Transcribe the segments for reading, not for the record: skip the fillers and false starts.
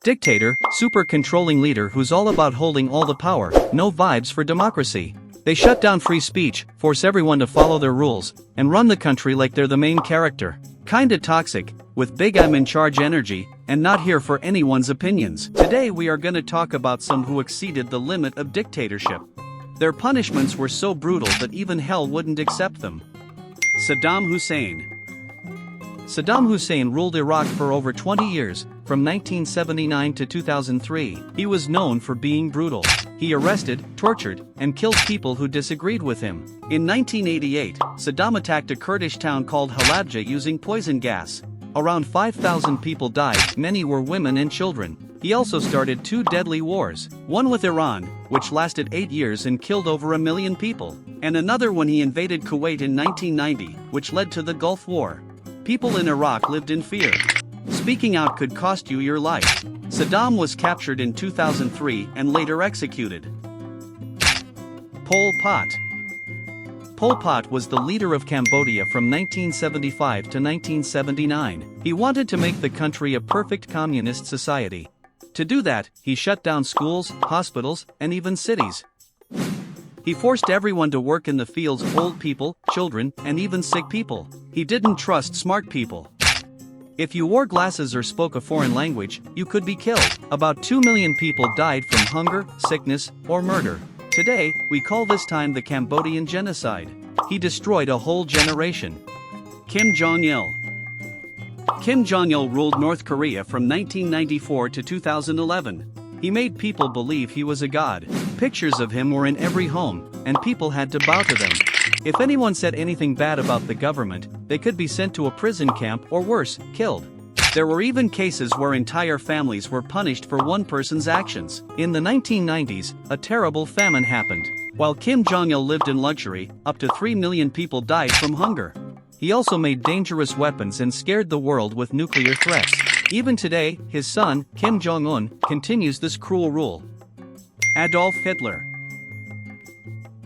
Dictator, super controlling leader who's all about holding all the power, no vibes for democracy. They shut down free speech, force everyone to follow their rules, and run the country like they're the main character. Kinda toxic, with big I'm in charge energy, and not here for anyone's opinions. Today we are gonna talk about some who exceeded the limit of dictatorship. Their punishments were so brutal that even hell wouldn't accept them. Saddam Hussein. Saddam Hussein ruled Iraq for over 20 years, from 1979 to 2003. He was known for being brutal. He arrested, tortured, and killed people who disagreed with him. In 1988, Saddam attacked a Kurdish town called Halabja using poison gas. Around 5,000 people died, many were women and children. He also started two deadly wars, one with Iran, which lasted 8 years and killed over 1 million people, and another when he invaded Kuwait in 1990, which led to the Gulf War. People in Iraq lived in fear. Speaking out could cost you your life. Saddam was captured in 2003 and later executed. Pol Pot. Pol Pot was the leader of Cambodia from 1975 to 1979. He wanted to make the country a perfect communist society. To do that, he shut down schools, hospitals, and even cities. He forced everyone to work in the fields, old people, children, and even sick people. He didn't trust smart people. If you wore glasses or spoke a foreign language, you could be killed. About 2 million people died from hunger, sickness, or murder. Today, we call this time the Cambodian genocide. He destroyed a whole generation. Jong-il. Kim Jong-il ruled North Korea from 1994 to 2011. He made people believe he was a god. Pictures of him were in every home, and people had to bow to them. If anyone said anything bad about the government, they could be sent to a prison camp or worse, killed. There were even cases where entire families were punished for one person's actions. In the 1990s, a terrible famine happened. While Kim Jong-il lived in luxury, up to 3 million people died from hunger. He also made dangerous weapons and scared the world with nuclear threats. Even today, his son, Kim Jong-un, continues this cruel rule. Adolf Hitler.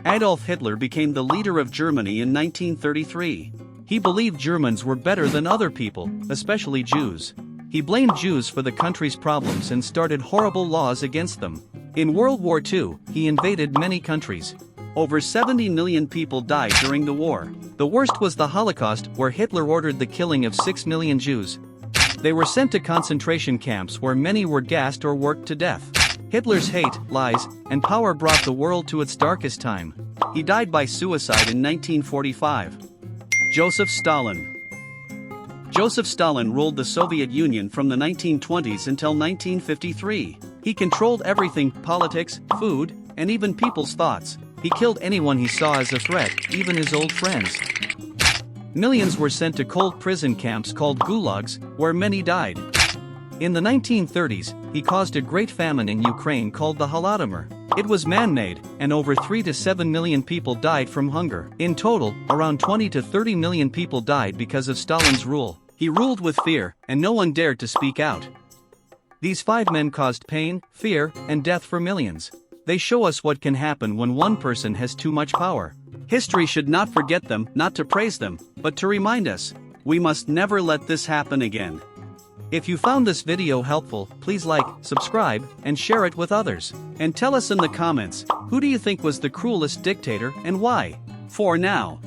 Adolf Hitler became the leader of Germany in 1933. He believed Germans were better than other people, especially Jews. He blamed Jews for the country's problems and started horrible laws against them. In World War II, he invaded many countries. Over 70 million people died during the war. The worst was the Holocaust, where Hitler ordered the killing of 6 million Jews. They were sent to concentration camps where many were gassed or worked to death. Hitler's hate, lies, and power brought the world to its darkest time. He died by suicide in 1945. Joseph Stalin. Joseph Stalin ruled the Soviet Union from the 1920s until 1953. He controlled everything: politics, food, and even people's thoughts. He killed anyone he saw as a threat, even his old friends. Millions were sent to cold prison camps called gulags, where many died. In the 1930s, he caused a great famine in Ukraine called the Holodomor. It was man-made, and over 3 to 7 million people died from hunger. In total, around 20 to 30 million people died because of Stalin's rule. He ruled with fear, and no one dared to speak out. These 5 men caused pain, fear, and death for millions. They show us what can happen when one person has too much power. History should not forget them, not to praise them, but to remind us. We must never let this happen again. If you found this video helpful, please like, subscribe, and share it with others. And tell us in the comments, who do you think was the cruelest dictator and why? For now.